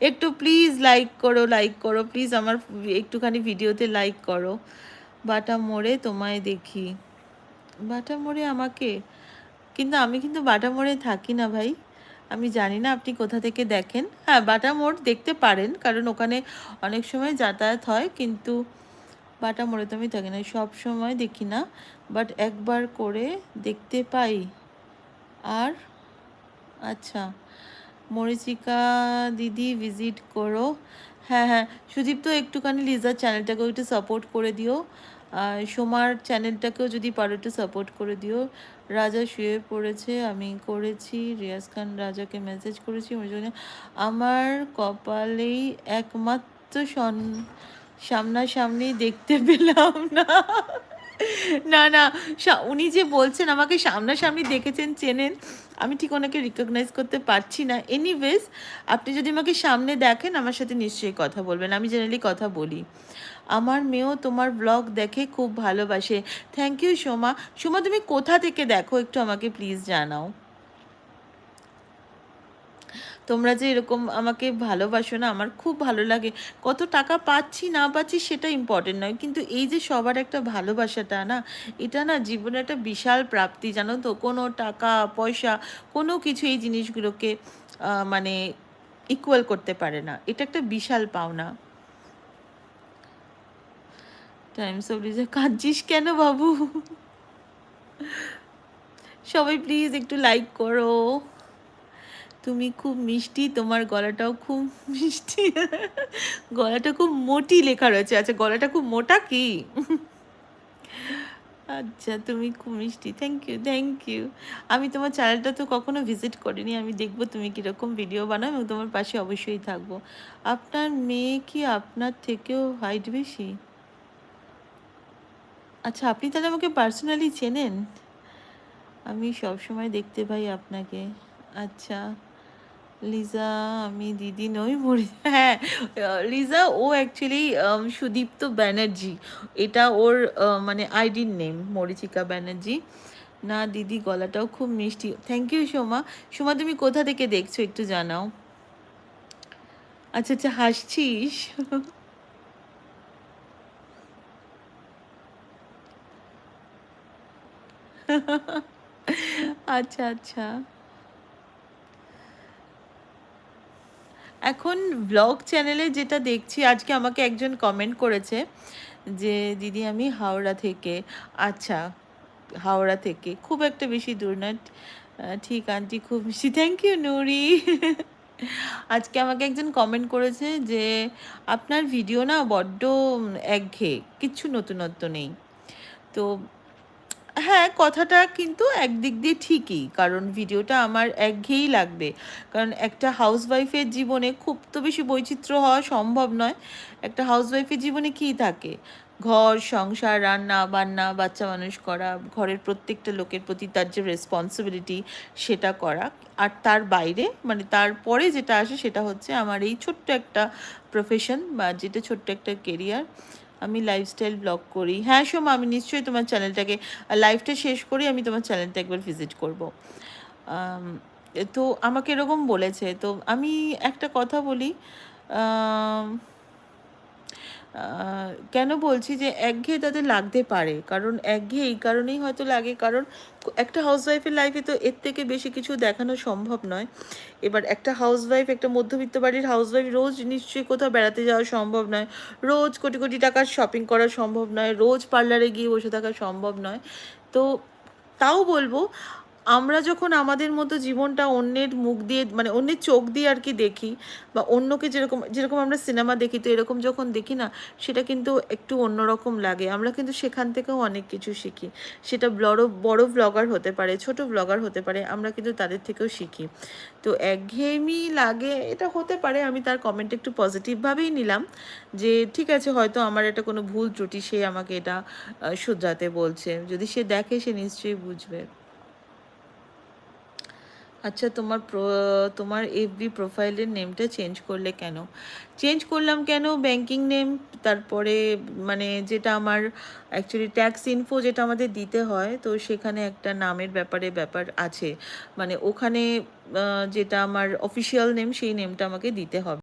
একটু please like করো please, আমার একটুখানি ভিডিওতে লাইক করো। বাটা মোড়ে তোমায় দেখি, বাটা মোড়ে আমাকে, কিন্তু আমি কিন্তু বাটা মোড়ে থাকি না ভাই। আমি জানি না আপনি কোথা থেকে দেখেন। হ্যাঁ, বাটা মোড় দেখতে পারেন, কারণ ওখানে অনেক সময় যাতায়াত হয়, কিন্তু বাটা মোড়ে তো আমি থাকি না, সব সময় দেখি না, বাট একবার করে দেখতে পাই। আর আচ্ছা, মরিচিকা দিদি ভিজিট করো। হ্যাঁ হ্যাঁ, সুদীপ্ত একটুখানি লিজার চ্যানেলটাকেও একটু সাপোর্ট করে দিও, সোমার চ্যানেলটাকেও যদি পারো একটু সাপোর্ট করে দিও। রাজা শুয়ে পড়েছে, আমি করেছি, রিয়াজ খান রাজাকে মেসেজ করেছি, ওই জন্য আমার কপালেই একমাত্র সামনাসামনি দেখতে পেলাম না। না না, উনি যে বলছেন আমাকে সামনাসামনি দেখেছেন, চেনেন, আমি ঠিক ওনাকে রিকগনাইজ করতে পারছি না। এনিওয়েজ, আপনি যদি আমাকে সামনে দেখেন আমার সাথে নিশ্চয়ই কথা বলবেন, আমি জেনারেলি কথা বলি। আমার মেয়েও তোমার ব্লগ দেখে খুব ভালোবাসে। Thank you Soma. সোমা, তুমি কোথা থেকে দেখো একটু আমাকে প্লিজ জানাও। তোমরা যে এরকম আমাকে ভালোবাসো না, আমার খুব ভালো লাগে। কত টাকা পাচ্ছি না পাচ্ছি সেটা ইম্পর্টেন্ট নয়, কিন্তু এই যে সবার একটা ভালোবাসাটা না, এটা না জীবনে একটা বিশাল প্রাপ্তি, জানো তো। কোনো টাকা পয়সা কোনো কিছু এই জিনিসগুলোকে মানে ইকুয়াল করতে পারে না, এটা একটা বিশাল পাওনা। টাইমস অফ রিজা, কাঁদছিস কেন বাবু? সবাই প্লিজ একটু লাইক করো। তুমি খুব মিষ্টি, তোমার গলাটাও খুব মিষ্টি। গলাটা খুব মোটি লেখা রয়েছে, আচ্ছা গলাটা খুব মোটা কি? আচ্ছা, তুমি খুব মিষ্টি, থ্যাংক ইউ থ্যাংক ইউ। আমি তোমার চ্যানেলটা তো কখনো ভিজিট করিনি, আমি দেখবো তুমি কীরকম ভিডিও বানাও এবং তোমার পাশে অবশ্যই থাকবো। আপনার মেয়ে কি আপনার থেকেও হাইট বেশি? আচ্ছা, আপনি তাহলে আমাকে পার্সোনালি চেনেন? আমি সব সময় দেখতে পাই আপনাকে। আচ্ছা লিজা, আমি দিদি নই মরি। হ্যাঁ, লিজা ও অ্যাকচুয়ালি সুদীপ্ত ব্যানার্জি, এটা ওর মানে আইডির নেম, মরিচিকা ব্যানার্জি। না দিদি, গলাটাও খুব মিষ্টি, থ্যাংক ইউ সোমা। সোমা, তুমি কোথা থেকে দেখছো একটু জানাও। আচ্ছা আচ্ছা, হাসছিস? আচ্ছা আচ্ছা। এখন ব্লগ চ্যানেলে যেটা দেখছি, আজকে আমাকে একজন কমেন্ট করেছে যে দিদি আমি হাওড়া থেকে। আচ্ছা, হাওড়া থেকে খুব একটা বেশি দূর না। ঠিক আন্টি, খুব বেশি, থ্যাংক ইউ নুরি। আজকে আমাকে একজন কমেন্ট করেছে যে আপনার ভিডিও না বড্ড একঘেয়ে, কিচ্ছু নতুনত্ব নেই। তো হ্যাঁ, কথাটা কিন্তু একদিক দিয়ে ঠিকই, কারণ ভিডিওটা আমার একঘেয়েই লাগবে। কারণ একটা হাউসওয়াইফের জীবনে খুব তো বেশি বৈচিত্র্য হওয়া সম্ভব নয়। একটা হাউসওয়াইফের জীবনে কী থাকে? ঘর সংসার, রান্না বান্না, বাচ্চা মানুষ করা, ঘরের প্রত্যেকটা লোকের প্রতি তার যে রেসপন্সিবিলিটি সেটা করা। আর তার বাইরে মানে তারপরে যেটা আসে সেটা হচ্ছে আমার এই ছোট্ট একটা প্রফেশন, বা যেটা ছোট্ট একটা কেরিয়ার। আমি লাইফস্টাইল ব্লগ করি। হ্যাঁ সোমা, আমি নিশ্চয়ই তোমার চ্যানেলটাকে, লাইভটা শেষ করি আমি তোমার চ্যানেলটা একবার ভিজিট করব। আম, তো আমাকে এরকম বলেছে, তো আমি একটা কথা বলি। আম, কেন বলছি যে একঘেয়ে তাদের লাগতে পারে, কারণ একঘেয়ে এই কারণেই হয়তো লাগে, কারণ একটা হাউসওয়াইফের লাইফে তো এর থেকে বেশি কিছু দেখানো সম্ভব নয়। এবার একটা হাউসওয়াইফ, একটা মধ্যবিত্ত বাড়ির হাউসওয়াইফ রোজ নিশ্চয়ই কোথাও বেড়াতে যাওয়া সম্ভব নয়, রোজ কোটি কোটি টাকার শপিং করা সম্ভব নয়, রোজ পার্লারে গিয়ে বসে থাকা সম্ভব নয়। তো তাও বলবো, আমরা যখন আমাদের মতো জীবনটা অন্যের মুখ দিয়ে মানে অন্যের চোখ দিয়ে আর কি দেখি, বা অন্যকে যেরকম যেরকম আমরা সিনেমা দেখি, তো এরকম যখন দেখি না, সেটা কিন্তু একটু অন্যরকম লাগে। আমরা কিন্তু সেখান থেকেও অনেক কিছু শিখি। সেটা বড় বড় ব্লগার হতে পারে, ছোট ব্লগার হতে পারে, আমরা কিন্তু তাদের থেকেও শিখি। তো একঘেয়েমি লাগে এটা হতে পারে, আমি তার কমেন্ট একটু পজিটিভভাবেই নিলাম, যে ঠিক আছে হয়তো আমার এটা কোনো ভুল ত্রুটি, সে আমাকে এটা শুধরাতে বলছে। যদি সে দেখে সে নিশ্চয়ই বুঝবে। আচ্ছা, তোমার এফবি প্রোফাইলের নেমটা চেঞ্জ করলে কেন? চেঞ্জ করলাম কেন, ব্যাংকিং নেম, তারপরে মানে যেটা আমার অ্যাকচুয়ালি ট্যাক্স ইনফো যেটা আমাদের দিতে হয়, তো সেখানে একটা নামের ব্যাপার আছে, মানে ওখানে যেটা আমার অফিসিয়াল নেম সেই নেমটা আমাকে দিতে হবে।